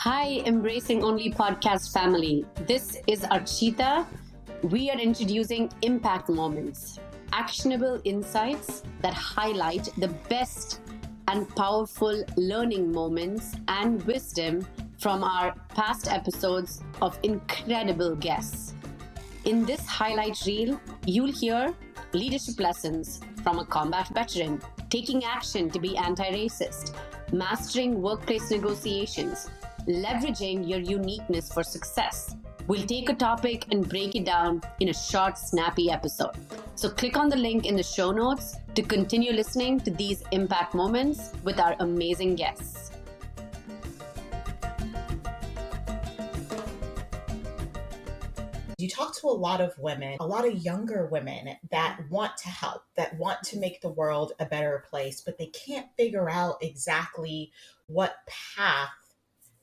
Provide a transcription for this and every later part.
Hi, Embracing Only podcast family. This is Archita. We are introducing impact moments, actionable insights that highlight the best and powerful learning moments and wisdom from our past episodes of incredible guests. In this highlight reel, you'll hear leadership lessons from a combat veteran, taking action to be anti-racist, mastering workplace negotiations, leveraging your uniqueness for success. We'll take a topic and break it down in a short, snappy episode. So click on the link in the show notes to continue listening to these impact moments with our amazing guests. You talk to a lot of women, a lot of younger women that want to help, that want to make the world a better place, but they can't figure out exactly what path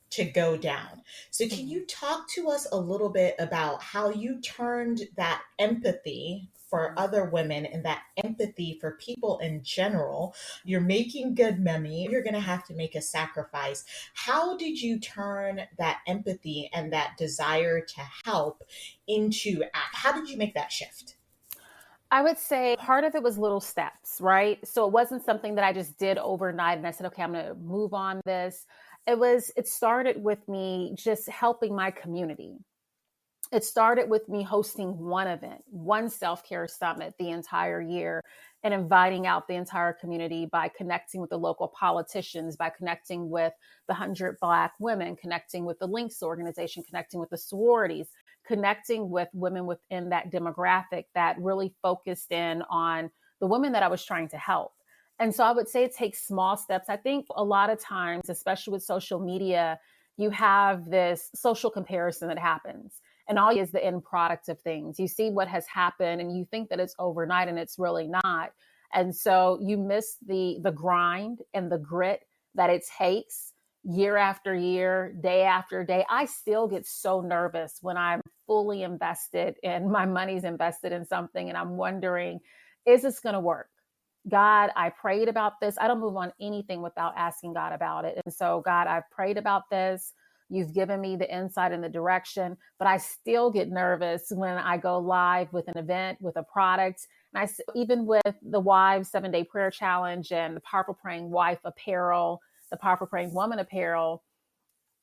to go down. So can you talk to us a little bit about how you turned that empathy for other women and that empathy for people in general? You're making good money. You're going to have to make a sacrifice. How did you turn that empathy and that desire to help into act? How did you make that shift? I would say part of it was little steps, right? So it wasn't something that I just did overnight and I said, okay, I'm going to move on this. It started with me just helping my community. It started with me hosting one event, one self-care summit the entire year, and inviting out the entire community by connecting with the local politicians, by connecting with the 100 Black women, connecting with the Links organization, connecting with the sororities, connecting with women within that demographic that really focused in on the women that I was trying to help. And so I would say it takes small steps. I think a lot of times, especially with social media, you have this social comparison that happens. And all is the end product of things. You see what has happened and you think that it's overnight and it's really not. And so you miss the grind and the grit that it takes year after year, day after day. I still get so nervous when I'm fully invested and my money's invested in something and I'm wondering, is this going to work? God, I prayed about this. I don't move on anything without asking God about it. And so, God, I've prayed about this. You've given me the insight and the direction, but I still get nervous when I go live with an event, with a product. And even with the Wives 7-Day Prayer Challenge and the Powerful Praying Wife apparel, the Powerful Praying Woman apparel,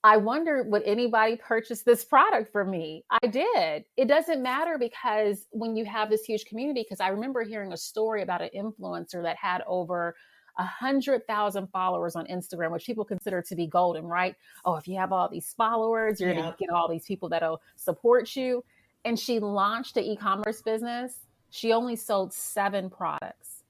I wondered, would anybody purchase this product for me? I did. It doesn't matter because when you have this huge community, because I remember hearing a story about an influencer that had over 100,000 followers on Instagram, which people consider to be golden, right? Oh, if you have all these followers, you're going to get all these people that'll support you. And she launched an e-commerce business. She only sold 7 products.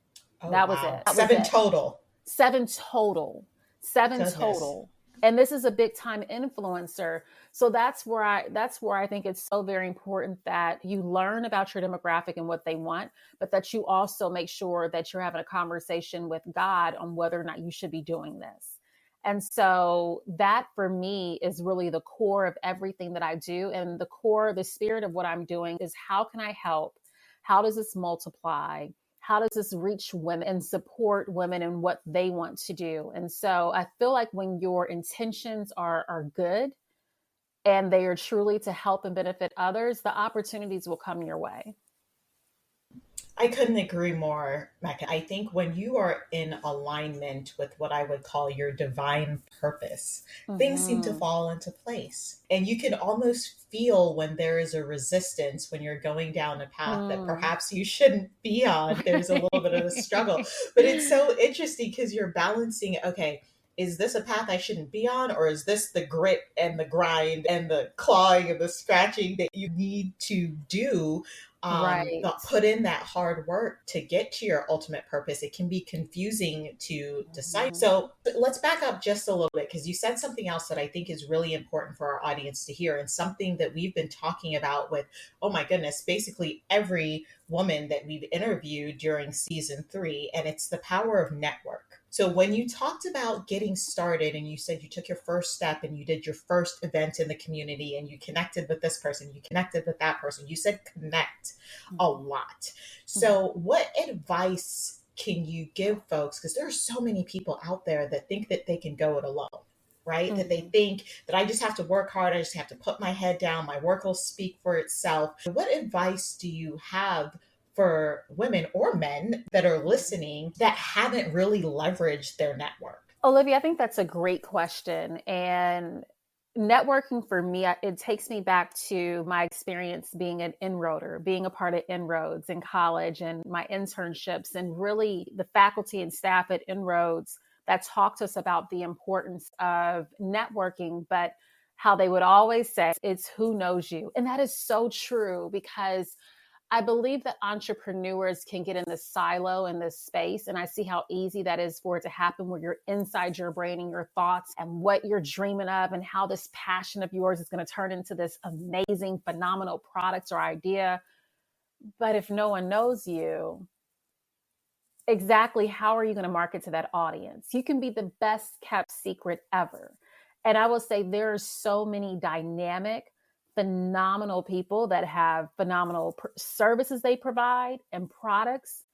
That was it. Seven total. 7 total. 7 total. And this is a big time influencer. So that's where I think it's so very important that you learn about your demographic and what they want, but that you also make sure that you're having a conversation with God on whether or not you should be doing this. And so that for me is really the core of everything that I do. And the spirit of what I'm doing is how can I help? How does this multiply? How does this reach women and support women in what they want to do? And so I feel like when your intentions are good and they are truly to help and benefit others, the opportunities will come your way. I couldn't agree more, Mecca. I think when you are in alignment with what I would call your divine purpose, things seem to fall into place. And you can almost feel when there is a resistance when you're going down a path that perhaps you shouldn't be on. There's a little bit of a struggle. But it's so interesting because you're balancing, okay, is this a path I shouldn't be on? Or is this the grit and the grind and the clawing and the scratching that you need to do? Right. Put in that hard work to get to your ultimate purpose. It can be confusing to decide. So let's back up just a little bit because you said something else that I think is really important for our audience to hear and something that we've been talking about with, oh my goodness, basically every woman that we've interviewed during season 3, and it's the power of network. So when you talked about getting started and you said you took your first step and you did your first event in the community and you connected with this person, you connected with that person, you said connect a lot. So what advice can you give folks? Because there are so many people out there that think that they can go it alone, right? That they think that I just have to work hard. I just have to put my head down. My work will speak for itself. What advice do you have for women or men that are listening that haven't really leveraged their network? Olivia, I think that's a great question. And networking for me, it takes me back to my experience being an enroader, being a part of Inroads in college and my internships, and really the faculty and staff at Inroads that talked to us about the importance of networking, but how they would always say it's who knows you. And that is so true, because I believe that entrepreneurs can get in this silo in this space. And I see how easy that is for it to happen, where you're inside your brain and your thoughts and what you're dreaming of and how this passion of yours is going to turn into this amazing, phenomenal product or idea. But if no one knows you, exactly how are you going to market to that audience? You can be the best kept secret ever. And I will say there are so many dynamic, phenomenal people that have phenomenal services they provide and products.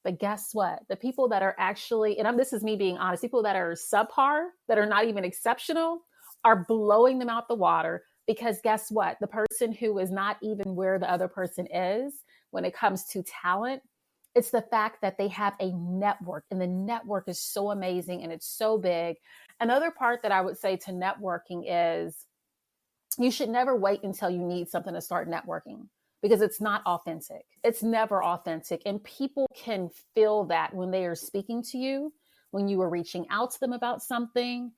But guess what? The people that are actually, and this is me being honest, people that are subpar, that are not even exceptional, are blowing them out the water. Because guess what? The person who is not even where the other person is when it comes to talent, it's the fact that they have a network, and the network is so amazing and it's so big. Another part that I would say to networking is you should never wait until you need something to start networking, because it's not authentic. It's never authentic. And people can feel that when they are speaking to you, when you are reaching out to them about something.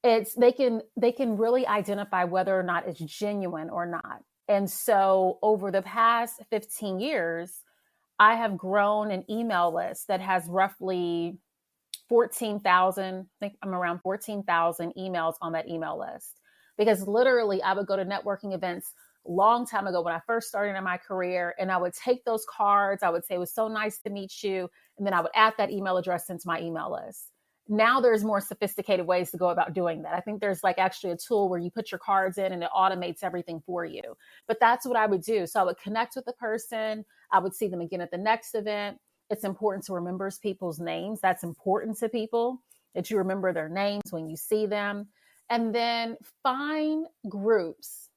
They can really identify whether or not it's genuine or not. And so over the past 15 years, I have grown an email list that has roughly 14,000, I think I'm around 14,000 emails on that email list. Because literally I would go to networking events a long time ago when I first started in my career, and I would take those cards. I would say, it was so nice to meet you. And then I would add that email address into my email list. Now there's more sophisticated ways to go about doing that. I think there's like actually a tool where you put your cards in and it automates everything for you. But that's what I would do. So I would connect with the person. I would see them again at the next event. It's important to remember people's names. That's important to people, that you remember their names when you see them. And then find groups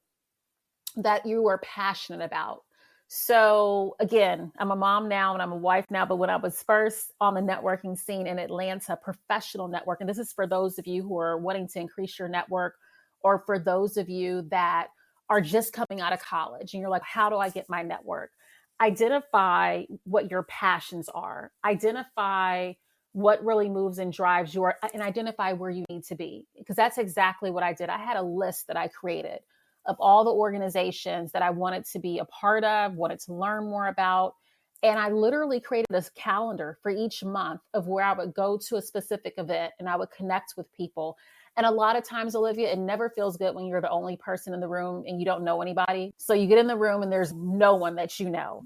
that you are passionate about. So again, I'm a mom now and I'm a wife now, but when I was first on the networking scene in Atlanta, professional network, and this is for those of you who are wanting to increase your network, or for those of you that are just coming out of college and you're like, how do I get my network? Identify what your passions are. Identify what really moves and drives you, and identify where you need to be. Because that's exactly what I did. I had a list that I created of all the organizations that I wanted to be a part of, wanted to learn more about. And I literally created this calendar for each month of where I would go to a specific event and I would connect with people. And a lot of times, Olivia, it never feels good when you're the only person in the room and you don't know anybody. So you get in the room and there's no one that you know.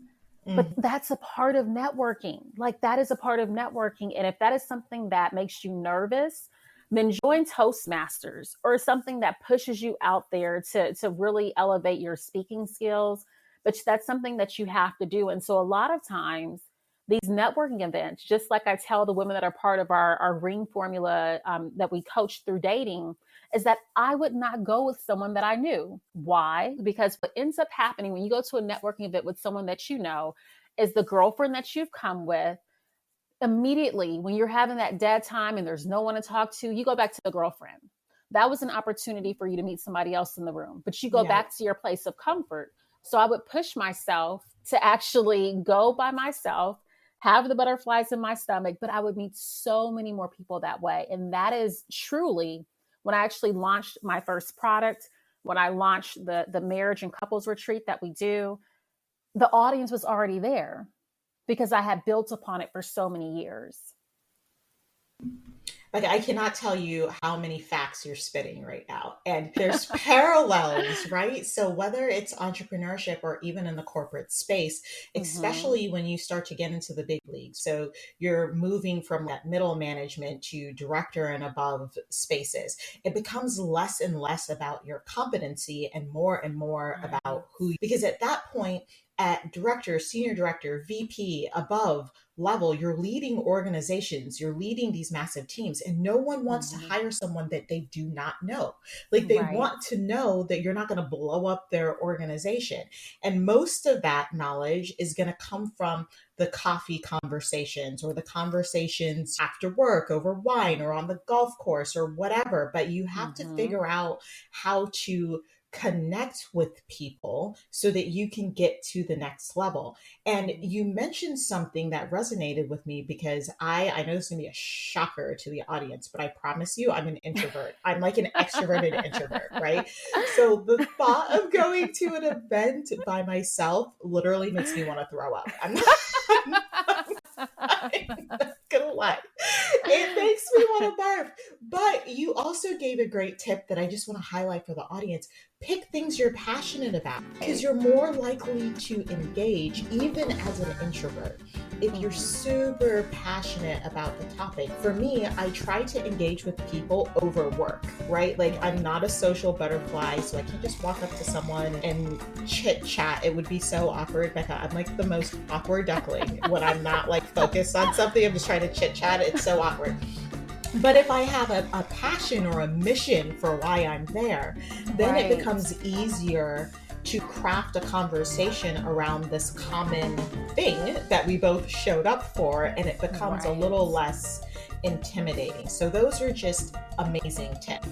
But that's a part of networking. Like, that is a part of networking. And if that is something that makes you nervous, then join Toastmasters or something that pushes you out there to really elevate your speaking skills. But that's something that you have to do. And so a lot of times, these networking events, just like I tell the women that are part of our ring formula that we coach through dating, is that I would not go with someone that I knew. Why? Because what ends up happening when you go to a networking event with someone that you know is the girlfriend that you've come with. Immediately, when you're having that dead time and there's no one to talk to, you go back to the girlfriend. That was an opportunity for you to meet somebody else in the room, but you go back to your place of comfort. So I would push myself to actually go by myself, have the butterflies in my stomach, but I would meet so many more people that way. And that is truly when I actually launched my first product, when I launched the marriage and couples retreat that we do, the audience was already there because I had built upon it for so many years. Like, I cannot tell you how many facts you're spitting right now. And there's parallels, right? So whether it's entrepreneurship or even in the corporate space, especially when you start to get into the big leagues. So you're moving from that middle management to director and above spaces. It becomes less and less about your competency and more about who, because at that point, at director, senior director, VP, above level, you're leading organizations, you're leading these massive teams, and no one wants to hire someone that they do not know. Like, they Right. want to know that you're not going to blow up their organization. And most of that knowledge is going to come from the coffee conversations or the conversations after work over wine or on the golf course or whatever. But you have to figure out how to connect with people so that you can get to the next level. And you mentioned something that resonated with me, because I know this is going to be a shocker to the audience, but I promise you I'm an introvert. I'm like an extroverted introvert, right? So the thought of going to an event by myself literally makes me want to throw up. I'm not gonna lie. It makes me want to barf. But you also gave a great tip that I just want to highlight for the audience. Pick things you're passionate about, because you're more likely to engage even as an introvert if you're super passionate about the topic. For me, I try to engage with people over work, right? Like, I'm not a social butterfly, so I can't just walk up to someone and chit chat. It would be so awkward, Mecca. I'm like the most awkward duckling when I'm not like focused on something. I'm just trying to chit chat. It's so awkward. But if I have a passion or a mission for why I'm there, then it becomes easier to craft a conversation around this common thing that we both showed up for, and it becomes a little less intimidating. So those are just amazing tips.